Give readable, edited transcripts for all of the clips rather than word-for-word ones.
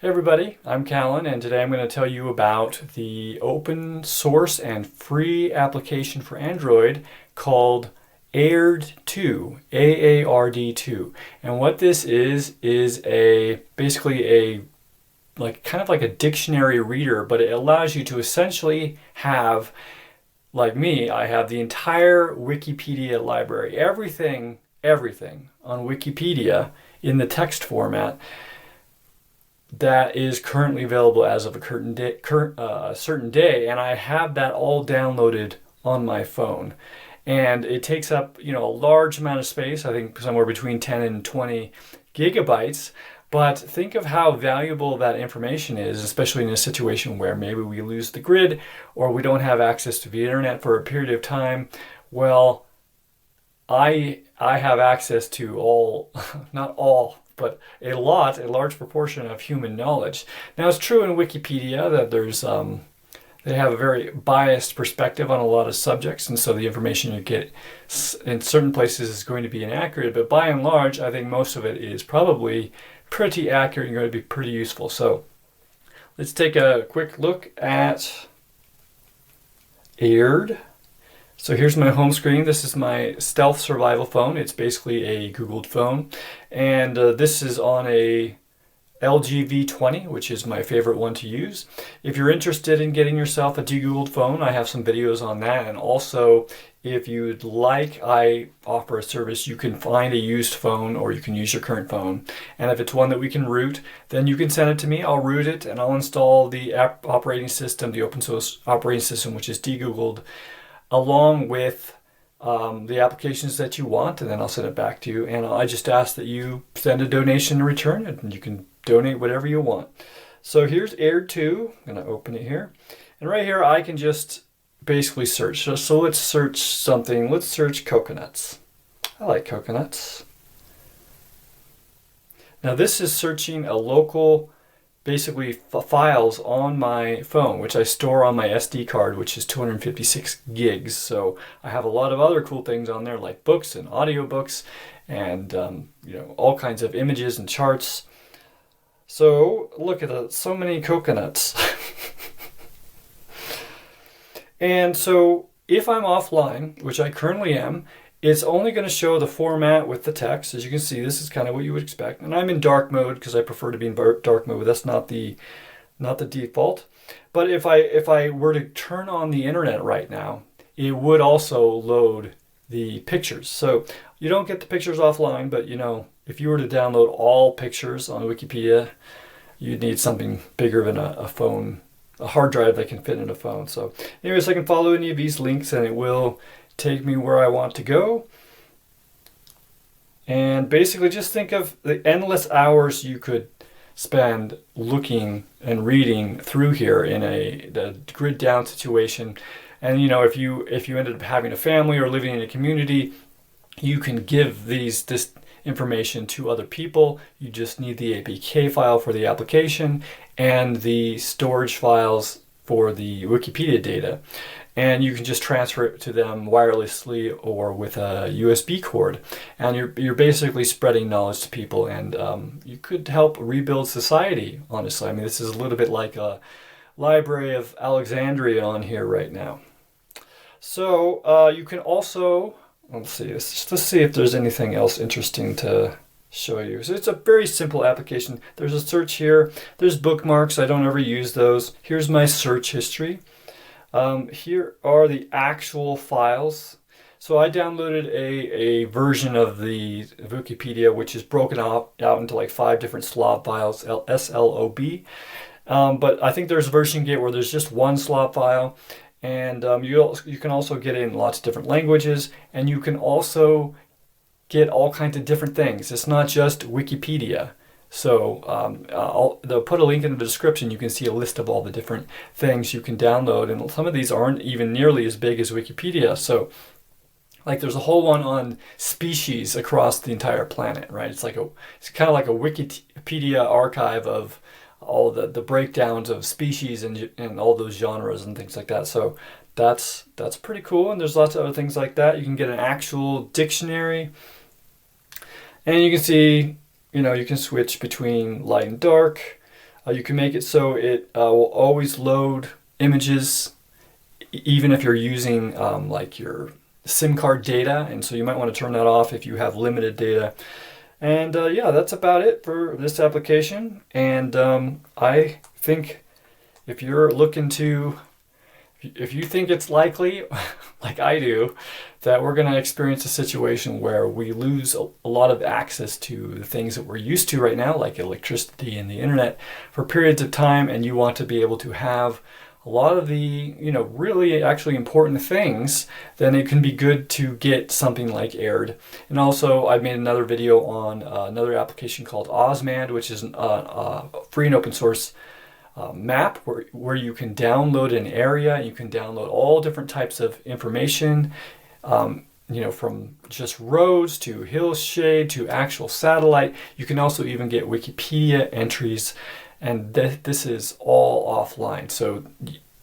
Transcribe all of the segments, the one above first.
Hey everybody, I'm Cahlen, and today I'm going to tell you about the open source and free application for Android called Aard 2, A-A-R-D 2. And what this is a basically a kind of like a dictionary reader, but it allows you to essentially have, like me, I have the entire Wikipedia library, everything on Wikipedia in the text format that is currently available as of a certain day, and I have that all downloaded on my phone. And it takes up, a large amount of space, I think somewhere between 10 and 20 gigabytes. But think of how valuable that information is, especially in a situation where maybe we lose the grid or we don't have access to the internet for a period of time. Well, I have access to all, not all, but a large proportion of human knowledge. Now, it's true in Wikipedia that they have a very biased perspective on a lot of subjects, and so the information you get in certain places is going to be inaccurate, but by and large, I think most of it is probably pretty accurate and going to be pretty useful. So let's take a quick look at Aard. So here's my home screen. This is my stealth survival phone. It's basically a Googled phone. And this is on a LG V20, which is my favorite one to use. If you're interested in getting yourself a de-Googled phone, I have some videos on that. And also, if you'd like, I offer a service. You can find a used phone or you can use your current phone. And if it's one that we can root, then you can send it to me. I'll root it and I'll install the operating system, the open source operating system, which is de-Googled, along with the applications that you want, and then I'll send it back to you. And I just ask that you send a donation in return, and you can donate whatever you want. So here's Aard 2. I'm going to open it here. And right here, I can just basically search. So let's search something. Let's search coconuts. I like coconuts. Now this is searching a local, basically files on my phone, which I store on my SD card, which is 256 gigs. So I have a lot of other cool things on there, like books and audiobooks and all kinds of images and charts. So look at so many coconuts. And so if I'm offline, which I currently am, it's only going to show the format with the text. As you can see, this is kind of what you would expect. And I'm in dark mode because I prefer to be in dark mode. That's not the default. But if I were to turn on the internet right now, it would also load the pictures. So you don't get the pictures offline, but if you were to download all pictures on Wikipedia, you'd need something bigger than a phone, a hard drive that can fit in a phone. So anyways, I can follow any of these links and it will take me where I want to go. And basically just think of the endless hours you could spend looking and reading through here in a grid down situation. And if you ended up having a family or living in a community, you can give this information to other people. You just need the APK file for the application and the storage files for the Wikipedia data. And you can just transfer it to them wirelessly or with a USB cord. And you're basically spreading knowledge to people, and you could help rebuild society, honestly. I mean, this is a little bit like a Library of Alexandria on here right now. So you can also, let's see if there's anything else interesting to show you. So it's a very simple application. There's a search here. There's bookmarks. I don't ever use those. Here's my search history. Here are the actual files. So I downloaded a version of the Wikipedia, which is broken out into like 5 different slob files, SLOB. But I think there's a version you get where there's just one slob file. And you can also get it in lots of different languages. And you can also get all kinds of different things. It's not just Wikipedia. So they'll put a link in the description. You can see a list of all the different things you can download, and some of these aren't even nearly as big as Wikipedia. So like there's a whole one on species across the entire planet, right? It's kind of like a Wikipedia archive of all the breakdowns of species and all those genres and things like that. So that's pretty cool. And there's lots of other things like that. You can get an actual dictionary, and you can see, you can switch between light and dark. You can make it so it will always load images, even if you're using like your SIM card data, and so you might want to turn that off if you have limited data. And yeah, that's about it for this application. And I think if you're looking to, if you think it's likely, like I do, that we're going to experience a situation where we lose a lot of access to the things that we're used to right now, like electricity and the internet, for periods of time, and you want to be able to have a lot of the, really actually important things, then it can be good to get something like Aard. And also, I made another video on another application called Osmand, which is a free and open source map where you can download an area. You can download all different types of information, from just roads to hillshade to actual satellite. You can also even get Wikipedia entries, and this is all offline. So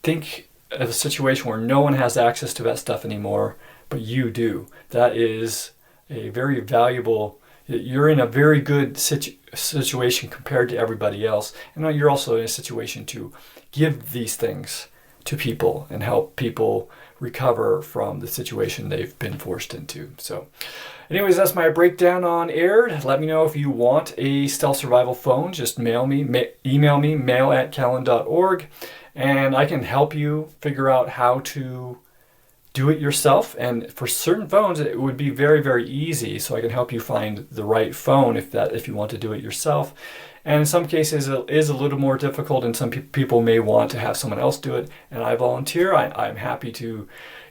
think of a situation where no one has access to that stuff anymore, but you do. That is a very valuable, you're in a very good situation compared to everybody else. And you're also in a situation to give these things to people and help people recover from the situation they've been forced into. So anyways, that's my breakdown on Aard. Let me know if you want a stealth survival phone. Just email me, mail@cahlen.org, and I can help you figure out how to do it yourself. And for certain phones, it would be very, very easy. So I can help you find the right phone if you want to do it yourself. And in some cases, it is a little more difficult, and some people may want to have someone else do it. And I volunteer. I'm happy to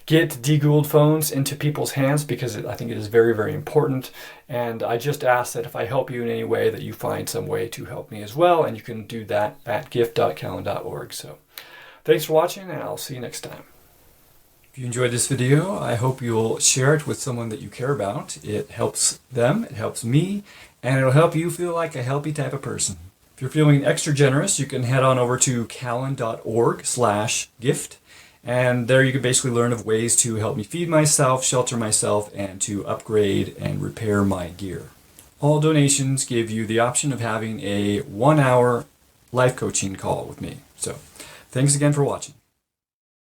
get de-Googled phones into people's hands because I think it is very, very important. And I just ask that if I help you in any way, that you find some way to help me as well. And you can do that at gift.cahlen.org. So thanks for watching, and I'll see you next time. If you enjoyed this video, I hope you'll share it with someone that you care about. It helps them, it helps me, and it'll help you feel like a healthy type of person. If you're feeling extra generous, you can head on over to cahlen.org/gift, and there you can basically learn of ways to help me feed myself, shelter myself, and to upgrade and repair my gear. All donations give you the option of having a 1-hour life coaching call with me. So thanks again for watching.